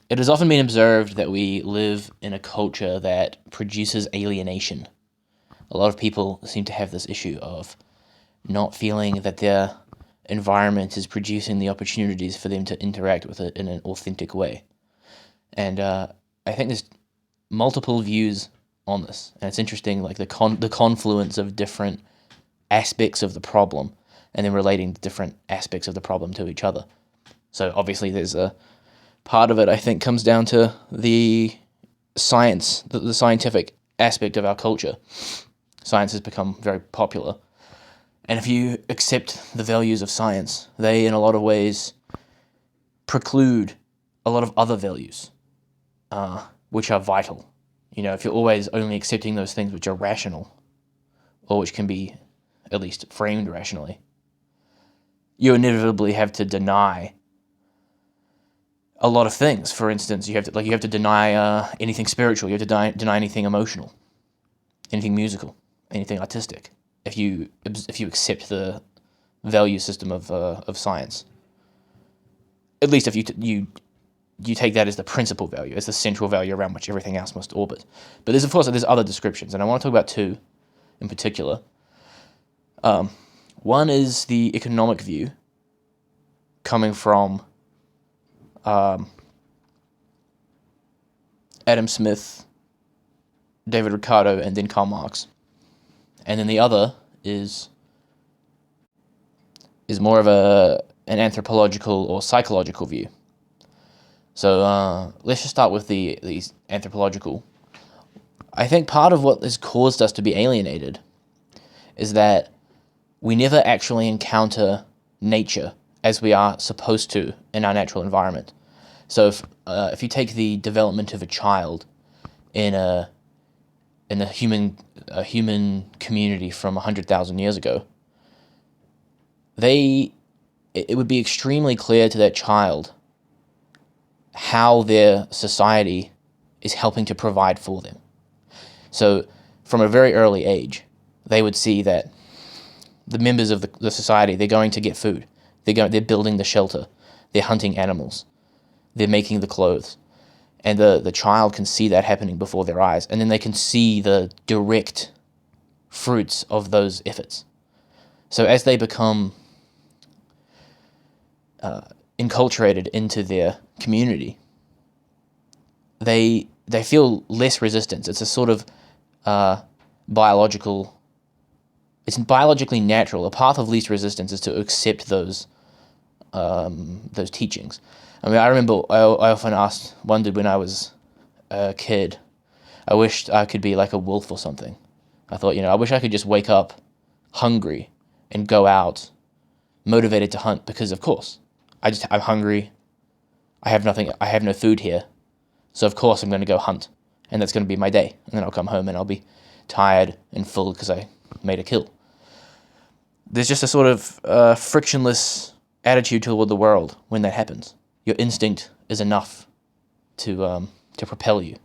It has often been observed that we live in a culture that produces alienation. A lot of people seem to have this issue of not feeling that their environment is producing the opportunities for them to interact with it in an authentic way. And I think there's multiple views on this, and it's interesting, like the confluence of different aspects of the problem, and then relating the different aspects of the problem to each other. So obviously, there's a part of it I think comes down to the science, the scientific aspect of our culture. Science has become very popular, and if you accept the values of science, they in a lot of ways preclude a lot of other values, which are vital. You know, if you're always only accepting those things which are rational, or which can be at least framed rationally, you inevitably have to deny a lot of things. For instance, you have to deny anything spiritual. You have to deny anything emotional, anything musical, anything artistic. If you accept the value system of science, at least if you take that as the principal value, as the central value around which everything else must orbit. But there's other descriptions, and I want to talk about two in particular. One is the economic view, coming from Adam Smith, David Ricardo, and then Karl Marx. And then the other is more of an anthropological or psychological view. So let's just start with the anthropological. I think part of what has caused us to be alienated is that we never actually encounter nature as we are supposed to in our natural environment. So if you take the development of a child in a human community from 100,000 years ago, it would be extremely clear to that child how their society is helping to provide for them. So from a very early age, they would see that the members of the society, they're going to get food. They're building the shelter. They're hunting animals. They're making the clothes. And the child can see that happening before their eyes. And then they can see the direct fruits of those efforts. So as they become enculturated into their community, they feel less resistance. It's a sort of it's biologically natural. A path of least resistance is to accept those teachings. I mean, I remember I often wondered when I was a kid, I wished I could be like a wolf or something. I thought, I wish I could just wake up hungry and go out motivated to hunt, because of course I'm hungry. I have no food here. So of course I'm going to go hunt, and that's going to be my day. And then I'll come home and I'll be tired and full because I made a kill. There's just a sort of frictionless attitude toward the world when that happens. Your instinct is enough to propel you.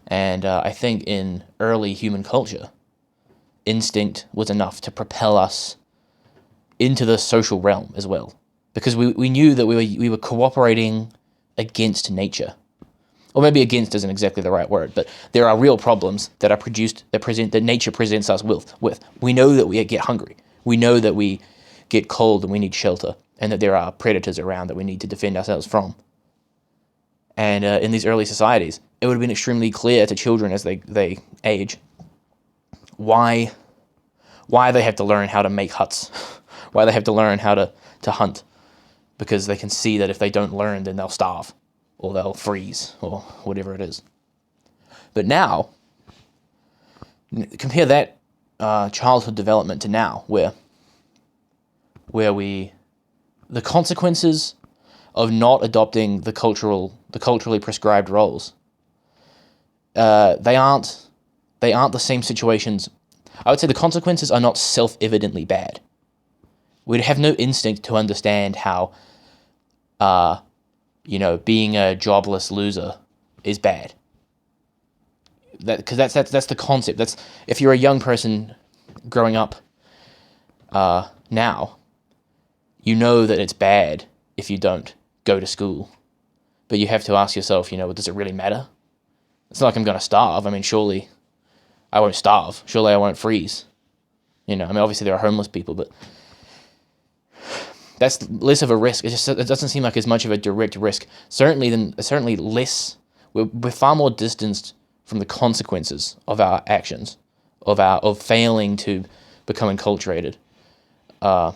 And I think in early human culture, instinct was enough to propel us into the social realm as well, because we knew that we were cooperating against nature. Or maybe against isn't exactly the right word, but there are real problems that that nature presents us with. We know that we get hungry. We know that we get cold and we need shelter, and that there are predators around that we need to defend ourselves from. And in these early societies, it would have been extremely clear to children as they age why they have to learn how to make huts, why they have to learn how to hunt, because they can see that if they don't learn, then they'll starve, or they'll freeze, or whatever it is. But now, compare that childhood development to now, where the consequences of not adopting the culturally prescribed roles, they aren't the same situations. I would say the consequences are not self-evidently bad. We'd have no instinct to understand how being a jobless loser is bad. Because that's the concept. That's, if you're a young person growing up now, you know that it's bad if you don't go to school. But you have to ask yourself, does it really matter? It's not like I'm going to starve. I mean, surely I won't starve. Surely I won't freeze. Obviously there are homeless people, but that's less of a risk. It doesn't seem like as much of a direct risk. Certainly less. We're far more distanced from the consequences of our actions, of failing to become enculturated. We're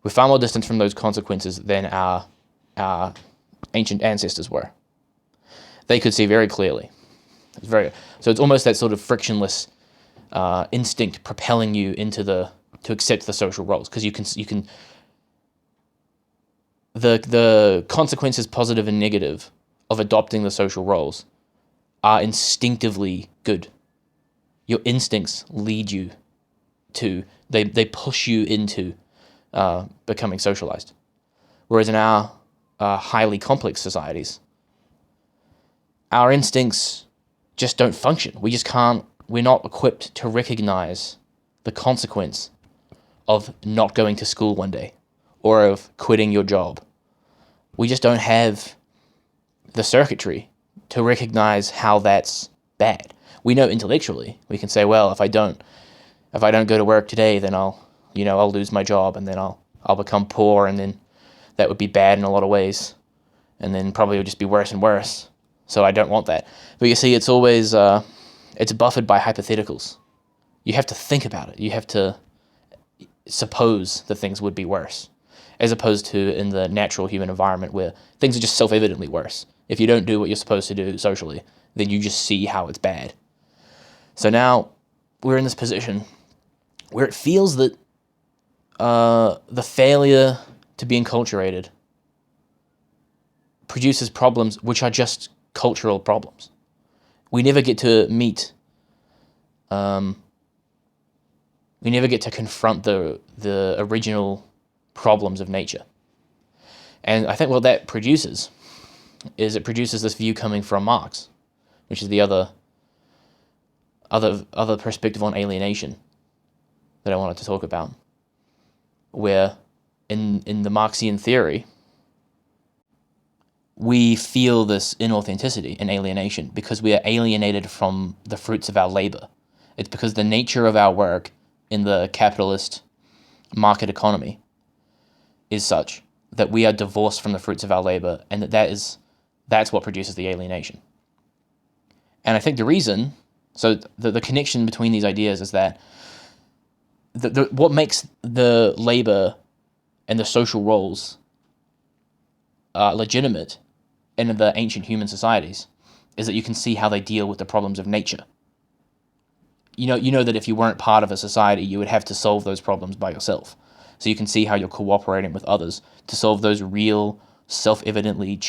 far more distant from those consequences than our ancient ancestors were. They could see very clearly. So it's almost that sort of frictionless instinct propelling you to accept the social roles, because you can the consequences, positive and negative, of adopting the social roles are instinctively good. Your instincts lead you to, they push you into becoming socialized. Whereas in our highly complex societies, our instincts just don't function. We're not equipped to recognize the consequence of not going to school one day or of quitting your job. We just don't have the circuitry to recognize how that's bad. We know intellectually. We can say, well, if I don't go to work today, then I'll lose my job, and then I'll become poor, and then that would be bad in a lot of ways, and then probably it would just be worse and worse. So I don't want that. But you see, it's always it's buffered by hypotheticals. You have to think about it. You have to suppose that things would be worse, as opposed to in the natural human environment where things are just self-evidently worse. If you don't do what you're supposed to do socially, then you just see how it's bad. So now we're in this position where it feels that the failure to be enculturated produces problems which are just cultural problems. We never get to meet, we never get to confront the original problems of nature. And I think what that produces is it produces this view coming from Marx, which is the other perspective on alienation that I wanted to talk about, where in the Marxian theory, we feel this inauthenticity and alienation because we are alienated from the fruits of our labor. It's because the nature of our work in the capitalist market economy is such that we are divorced from the fruits of our labor, and that's what produces the alienation. And I think the reason, so the connection between these ideas is that what makes the labor and the social roles legitimate in the ancient human societies is that you can see how they deal with the problems of nature. You know that if you weren't part of a society, you would have to solve those problems by yourself. So you can see how you're cooperating with others to solve those real, self-evident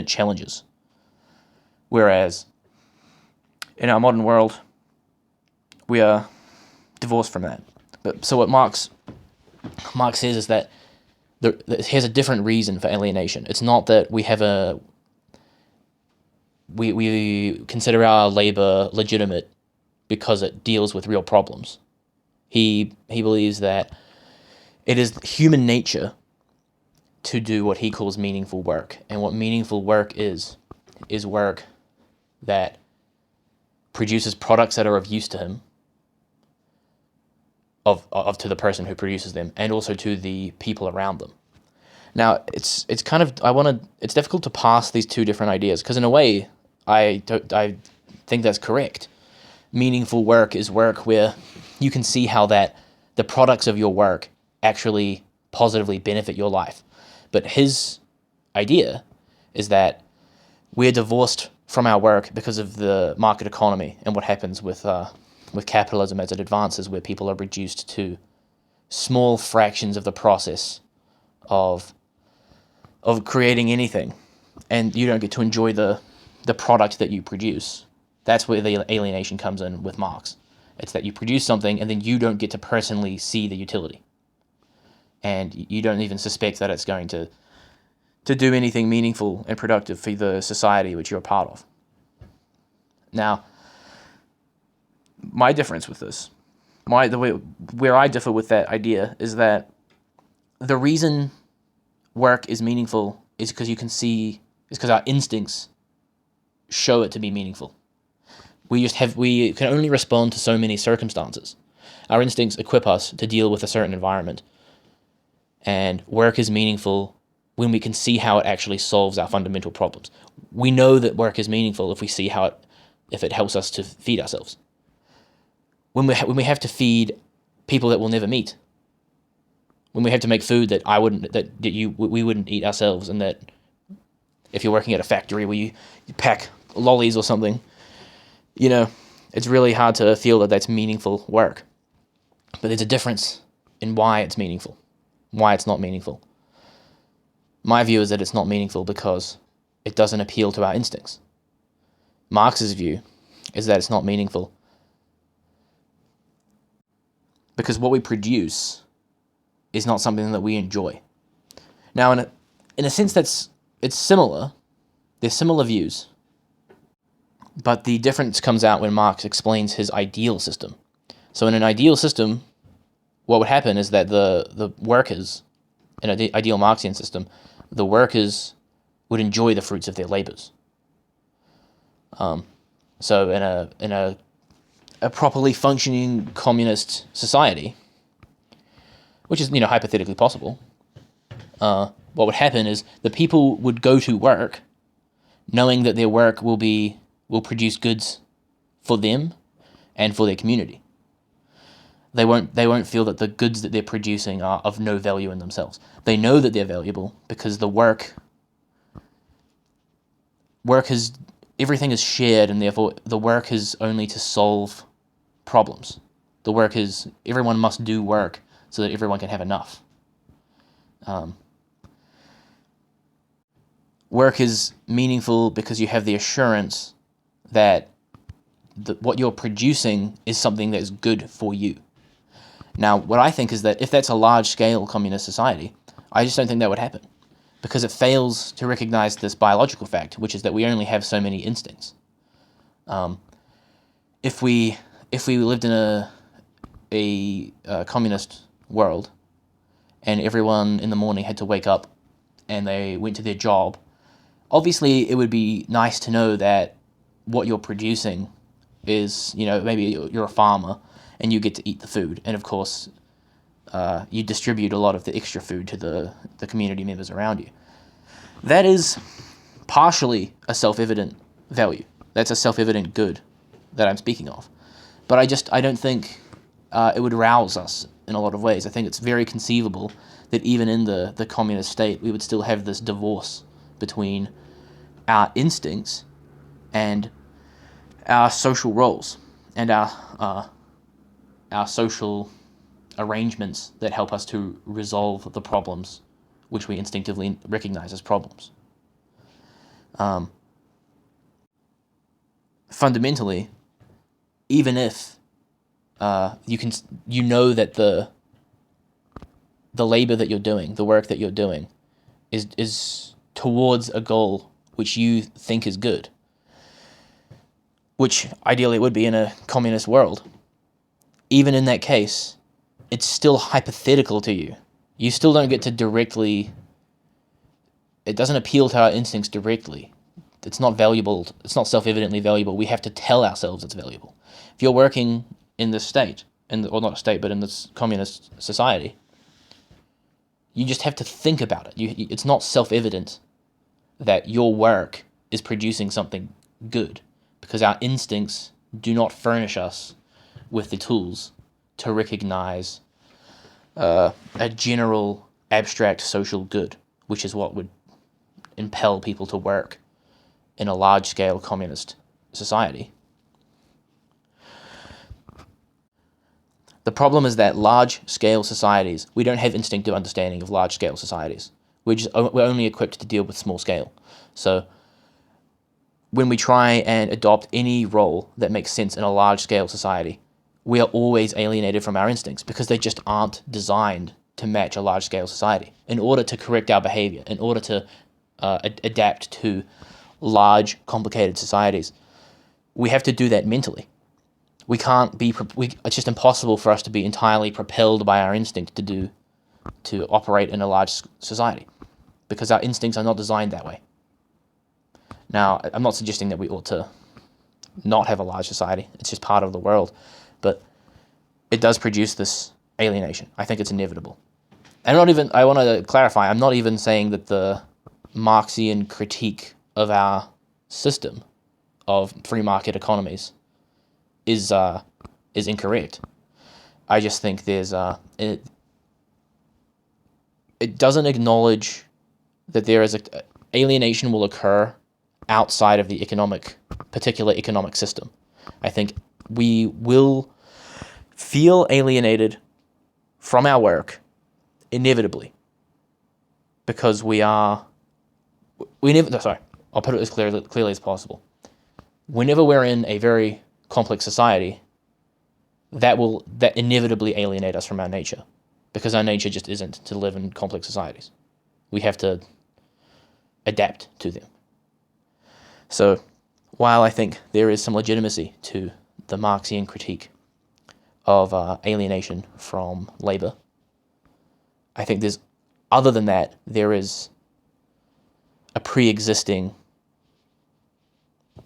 challenges. Whereas in our modern world, we are divorced from that. But so what Marx says is that here's a different reason for alienation. It's not that we consider our labor legitimate because it deals with real problems. He believes that it is human nature to do what he calls meaningful work. And what meaningful work is work that produces products that are of use to him, to the person who produces them, and also to the people around them. Now, it's difficult to pass these two different ideas, because in a way, I think that's correct. Meaningful work is work where you can see how the products of your work actually positively benefit your life. But his idea is that we're divorced from our work because of the market economy and what happens with capitalism as it advances, where people are reduced to small fractions of the process of creating anything, and you don't get to enjoy the product that you produce. That's where the alienation comes in with Marx. It's that you produce something and then you don't get to personally see the utility. And you don't even suspect that it's going to do anything meaningful and productive for the society which you're a part of. Now, my difference with this, where I differ with that idea is that the reason work is meaningful is because you can see, it's because our instincts show it to be meaningful. We can only respond to so many circumstances. Our instincts equip us to deal with a certain environment. And work is meaningful when we can see how it actually solves our fundamental problems. We know that work is meaningful if we see if it helps us to feed ourselves. When we have to feed people that we'll never meet, when we have to make food that we wouldn't eat ourselves, and that if you're working at a factory where you pack lollies or something, it's really hard to feel that that's meaningful work. But there's a difference in why it's meaningful, why it's not meaningful. My view is that it's not meaningful because it doesn't appeal to our instincts. Marx's view is that it's not meaningful because what we produce is not something that we enjoy. Now, in a sense, it's similar. They're similar views. But the difference comes out when Marx explains his ideal system. So in an ideal system, what would happen is that the workers, in an ideal Marxian system, the workers would enjoy the fruits of their labors. So in a properly functioning communist society, which is hypothetically possible, what would happen is the people would go to work knowing that their work will produce goods for them and for their community. They won't feel that the goods that they're producing are of no value in themselves. They know that they're valuable because the everything is shared, and therefore the work is only to solve problems. Everyone must do work so that everyone can have enough. Work is meaningful because you have the assurance that what you're producing is something that is good for you. Now, what I think is that if that's a large-scale communist society, I just don't think that would happen, because it fails to recognize this biological fact, which is that we only have so many instincts. If we lived in a communist world, and everyone in the morning had to wake up and they went to their job, obviously it would be nice to know that what you're producing is, maybe you're a farmer and you get to eat the food, and of course you distribute a lot of the extra food to the community members around you. That is partially a self-evident value. That's a self-evident good that I'm speaking of. But I don't think it would rouse us in a lot of ways. I think it's very conceivable that even in the communist state, we would still have this divorce between our instincts and our social roles and our social arrangements that help us to resolve the problems which we instinctively recognize as problems. Fundamentally, even if you know that the labor that you're doing, the work that you're doing, is towards a goal which you think is good, which ideally it would be in a communist world, even in that case, it's still hypothetical to you. You still don't get to directly... It doesn't appeal to our instincts directly. It's not valuable. It's not self-evidently valuable. We have to tell ourselves it's valuable. If you're working in this state, or not a state, but in this communist society, you just have to think about it. It's not self-evident that your work is producing something good, because our instincts do not furnish us with the tools to recognize a general abstract social good, which is what would impel people to work in a large-scale communist society. The problem is that large-scale societies, we don't have instinctive understanding of large-scale societies. We're only equipped to deal with small-scale. So when we try and adopt any role that makes sense in a large-scale society, we are always alienated from our instincts because they just aren't designed to match a large-scale society. In order to correct our behavior, in order to adapt to large, complicated societies, we have to do that mentally. We can't be. It's just impossible for us to be entirely propelled by our instinct to operate in a large society. because our instincts are not designed that way. Now, I'm not suggesting that we ought to not have a large society. It's just part of the world. But it does produce this alienation. I think it's inevitable. I want to clarify, I'm not even saying that the Marxian critique of our system of free market economies is incorrect. I just think it doesn't acknowledge that there is alienation will occur outside of the particular economic system. I think we will feel alienated from our work inevitably because I'll put it as clearly as possible. Whenever we're in a very complex society, that inevitably alienate us from our nature, because our nature just isn't to live in complex societies. We have to adapt to them. So, while I think there is some legitimacy to the Marxian critique of alienation from labor, I think other than that, there is a pre-existing,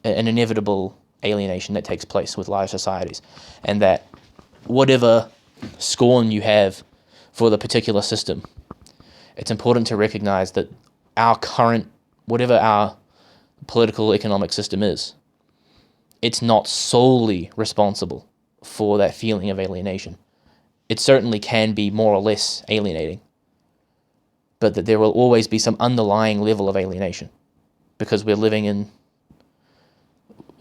an inevitable alienation that takes place with large societies, and that whatever scorn you have for the particular system, it's important to recognize that whatever our political economic system is, it's not solely responsible for that feeling of alienation. It certainly can be more or less alienating, but that there will always be some underlying level of alienation, because we're living in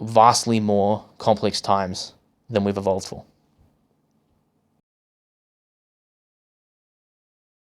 vastly more complex times than we've evolved for.